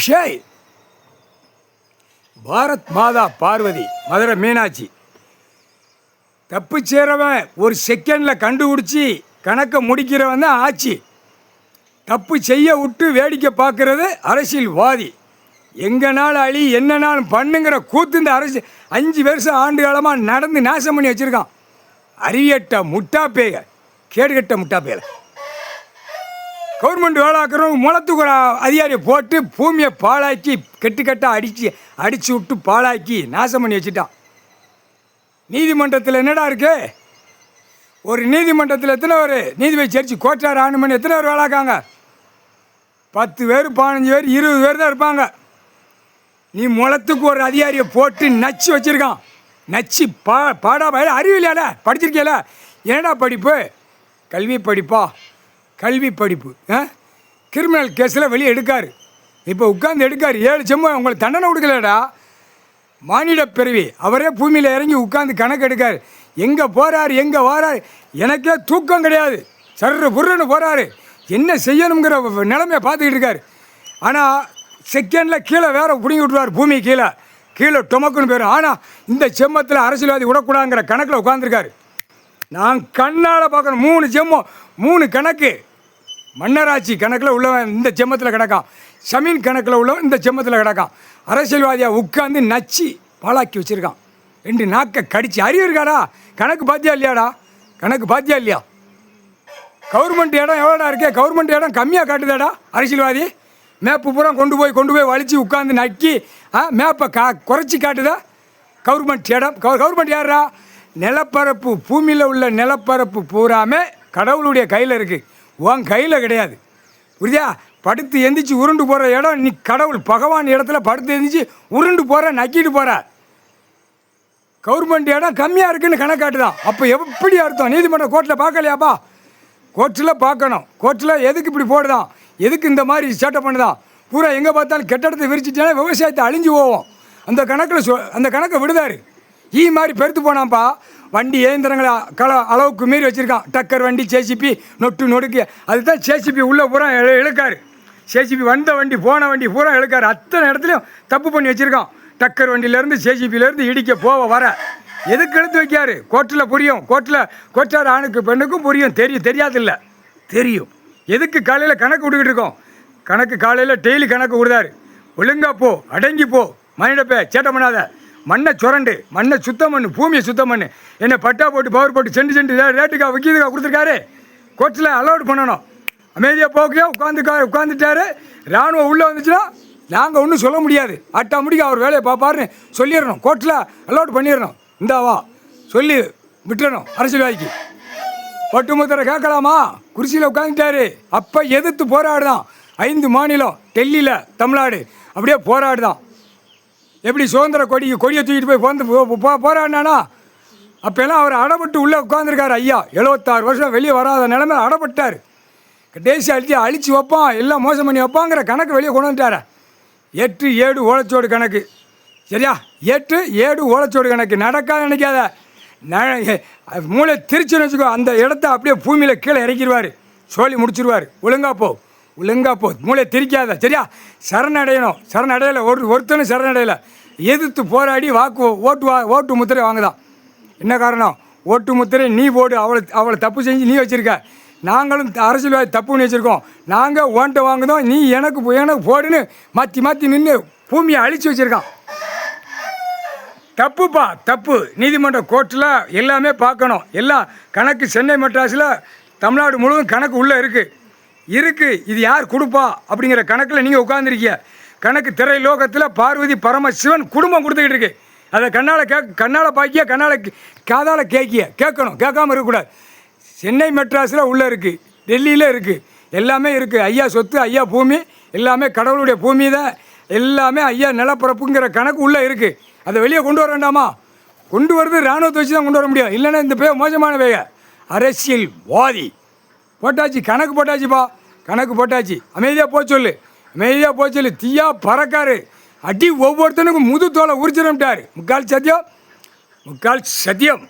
ஷேய் பாரத் மாதா பார்வதி மதுரை மீனாட்சி. தப்பு செய்கிறவன் ஒரு செகண்டில் கண்டுபிடிச்சி கணக்கை முடிக்கிறவன் தான் ஆட்சி. தப்பு செய்ய விட்டு வேடிக்கை பார்க்குறது அரசியல்வாதி. எங்கனாலும் அழி என்னன்னாலும் பண்ணுங்கிற கூத்து இந்த அரசியல் 5 வருஷம் ஆண்டு காலமாக நடந்து நாசம் பண்ணி வச்சுருக்கான். அறியட்ட முட்டாப்பேக, கேடுகட்ட முட்டாப்பேல. கவர்மெண்ட் வேலைக்கிறவங்க முளத்துக்கு ஒரு அதிகாரியை போட்டு பூமியை பாழாக்கி கெட்டுக்கட்டாக அடித்து விட்டு பாழாக்கி நாசம் பண்ணி வச்சுட்டான். நீதிமன்றத்தில் என்னடா இருக்கு? ஒரு நீதிமன்றத்தில் எத்தனை ஒரு நீதிபதி ஜட்ஜி கோட்டார் ஆணுமணி எத்தனை பேர் வேலைக்காங்க? 10 பேர் 15 பேர் 20 பேர் தான் இருப்பாங்க. நீ முளத்துக்கு ஒரு அதிகாரியை போட்டு நச்சு வச்சுருக்கான். நச்சு பாடா அறிவில்லையால படிச்சிருக்கியால? என்னடா படிப்பு? கல்வி படிப்பா? கல்வி படிப்பு. கிரிமினல் கேஸில் வெளியே எடுக்காரு. இப்போ உட்காந்து எடுக்காரு. 7 செம்ம உங்களுக்கு தண்டனை கொடுக்கலடா. மானிட பிறவி அவரே பூமியில் இறங்கி உட்காந்து கணக்கு எடுக்காரு. எங்கே போகிறாரு எங்கே வராரு எனக்கே தூக்கம் கிடையாது. சர்ற புர்றன்னு போகிறாரு. என்ன செய்யணுங்கிற நிலைமையை பார்த்துக்கிட்டு இருக்காரு. ஆனால் செகண்டில் கீழே வேற பிடிங்கி விட்டுருவார். பூமி கீழே டொமக்குன்னு போயிடும். ஆனால் இந்த செம்மத்தில் அரசியல்வாதி விடக்கூடாதுங்கிற கணக்கில் உட்காந்துருக்காரு. நான் கண்ணால் பார்க்கணும். 3 செம்மம் 3 கணக்கு. மன்னராட்சி கணக்கில் உள்ளவன் இந்த செம்மத்தில் கிடக்கான். சமீன் கணக்கில் உள்ளவன் இந்த செம்மத்தில் கிடக்கான். அரசியல்வாதியாக உட்காந்து நச்சு பாலாக்கி வச்சுருக்கான். 2 நாக்கை கடிச்சு. அறிவு இருக்காடா? கணக்கு பாத்தியா இல்லையாடா? கணக்கு பாத்தியா இல்லையா? கவர்மெண்ட் இடம் எவ்வளோடா இருக்கே? கவர்மெண்ட் இடம் கம்மியாக காட்டுதாடா அரசியல்வாதி. மேப்பு பூரா கொண்டு போய் வலிச்சு உட்காந்து நக்கி மேப்பை குறைச்சி காட்டுதா கவர்மெண்ட் இடம். கவர்மெண்ட் யாரா? நிலப்பரப்பு, பூமியில் உள்ள நிலப்பரப்பு பூராமே கடவுளுடைய கையில் இருக்குது. உன் கையில் கிடையாது. புரியுதா? படுத்து எந்திரிச்சு உருண்டு போகிற இடம் நீ கடவுள் பகவான் இடத்துல படுத்து எந்திரிச்சு உருண்டு போகிற நக்கிட்டு போகிற. கவர்மெண்ட் இடம் கம்மியாக இருக்குன்னு கணக்காட்டுதான். அப்போ எப்படி அர்த்தம்? நீதிமன்றம் கோர்ட்டில் பார்க்கலையாப்பா? கோர்ட்டில் பார்க்கணும். கோர்ட்டில் எதுக்கு இப்படி போடுதான்? எதுக்கு இந்த மாதிரி சேட்டை பண்ணுதான்? பூரா எங்கே பார்த்தாலும் கெட்டடத்தை விரிச்சிட்டாலே விவசாயத்தை அழிஞ்சு போவோம். அந்த கணக்கை விடுதாரு. மாதிரி பெருத்து போனான்ப்பா. வண்டி இயந்திரங்களை அளவுக்கு மீறி வச்சுருக்கான். டக்கர் வண்டி, ஜேசிபி, நொடுக்கு. அதுதான் ஜேசிபி உள்ளே பூரா இழுக்காரு. ஜேசிபி வந்த வண்டி போன வண்டி பூரா இழுக்காரு. அத்தனை இடத்துலையும் தப்பு பண்ணி வச்சுருக்கான். டக்கர் வண்டியிலேருந்து ஜேசிபியிலேருந்து இடிக்க போவ எதுக்கு எடுத்து வைக்காரு? கோர்ட்டில் புரியும். கோர்ட்டார் ஆணுக்கு பெண்ணுக்கும் புரியும். தெரியாதில்ல தெரியும். எதுக்கு காலையில் கணக்கு விட்டுக்கிட்டு இருக்கோம்? கணக்கு காலையில் டெய்லி கணக்கு விடுதாரு. ஒழுங்கா போ, அடங்கி போ, மனிதப்பே சேட்டை பண்ணாத, மண்ணை சுரண்டு, மண்ணை சுத்தம் பண்ணு, பூமியை சுத்தம் பண்ணு. என்ன பட்டா போட்டு பவர் போட்டு சென்ட் ரேட்டுக்கா விற்கிறதுக்கா கொடுத்துருக்காரு? கோர்ட்டில் அலோடு பண்ணணும். அமைதியாக போக்கையோ உட்காந்துட்டாரு. இராணுவம் உள்ளே வந்துச்சுன்னா நாங்கள் ஒன்றும் சொல்ல முடியாது. ஆட்டாமுடிக்க அவர் வேலையை பார்ப்பாருன்னு சொல்லிடணும். கோர்ட்டில் அலோடு பண்ணிடணும். இந்தாவா சொல்லி விட்டுறணும். அரசியல்வாதிக்கு ஒட்டுமொத்தரை கேட்கலாமா? குர்சியில் உட்காந்துட்டாரு. அப்போ எதிர்த்து போராடுதான். 5 மாநிலம், டெல்லியில் தமிழ்நாடு அப்படியே போராடுதான். எப்படி சுதந்திர கொடியை தூக்கிட்டு போய் போராடினானா? அப்போல்லாம் அவர் அடப்பட்டு உள்ளே உட்காந்துருக்காரு. ஐயா 76 வருஷம் வெளியே வராத நிலைமை அடப்பட்டார். கடைசி அழிச்சு வைப்பான், எல்லாம் மோசம் பண்ணி வைப்பாங்கிற கணக்கு வெளியே கொண்டு வந்துட்டார. 8 7 ஓலைச்சோடு கணக்கு. சரியா? 8 7 ஓலைச்சோடு கணக்கு. நடக்காத நினைக்காத. மூளை திருச்சின்னு வச்சுக்கோ. அந்த இடத்த அப்படியே பூமியில் கீழே இறக்கிடுவார். சொல்லி முடிச்சிருவார். ஒழுங்கா போ, மூளை திரிக்காத. சரியா? சரணடையணும். சரணடையலை ஒருத்தனும் சரணடையலை. எதிர்த்து போராடி ஓட்டு முத்திரை வாங்குதான். என்ன காரணம்? ஓட்டு முத்திரை நீ போடு. அவளை தப்பு செஞ்சு நீ வச்சுருக்க. நாங்களும் அரசியல்வாதி தப்பு பண்ணி வச்சுருக்கோம். நாங்கள் ஓட்டை வாங்குதோம், நீ எனக்கு போடுன்னு மாற்றி நின்று பூமியை அழித்து வச்சுருக்கான். தப்புப்பா, தப்பு. நீதிமன்ற கோர்ட்டில் எல்லாமே பார்க்கணும். எல்லாம் கணக்கு சென்னை மெட்ராஸில் தமிழ்நாடு முழுவதும் கணக்கு உள்ளே இருக்குது. இது யார் கொடுப்பா அப்படிங்கிற கணக்கில் நீங்கள் உட்காந்துருக்கீங்க. கணக்கு திரை லோகத்தில் பார்வதி பரமசிவன் குடும்பம் கொடுத்துக்கிட்டு இருக்கு. அதை கண்ணால் பாக்கிய காதால் கேட்கணும். கேட்காமல் இருக்கக்கூடாது. சென்னை மெட்ராஸில் உள்ளே இருக்குது, டெல்லியில் இருக்குது, எல்லாமே இருக்குது. ஐயா சொத்து, ஐயா பூமி, எல்லாமே கடவுளுடைய பூமி தான். எல்லாமே ஐயா நிலப்பரப்புங்கிற கணக்கு உள்ளே இருக்குது. அதை வெளியே கொண்டு வர வேண்டாமா? கொண்டு வரது இராணுவத்தை வச்சு தான் கொண்டு வர முடியும். இல்லைன்னா இந்த மோசமான வேக அரசியல்வாதி. போட்டாச்சு, கணக்கு போட்டாச்சுப்பா, கணக்கு போட்டாச்சு. அமைதியாக போக சொல்லு. தீயா பறக்காரு. அடி ஒவ்வொருத்தனுக்கும் முது தோலை உரிச்சிடம்ட்டார். முக்கால் சத்தியம்.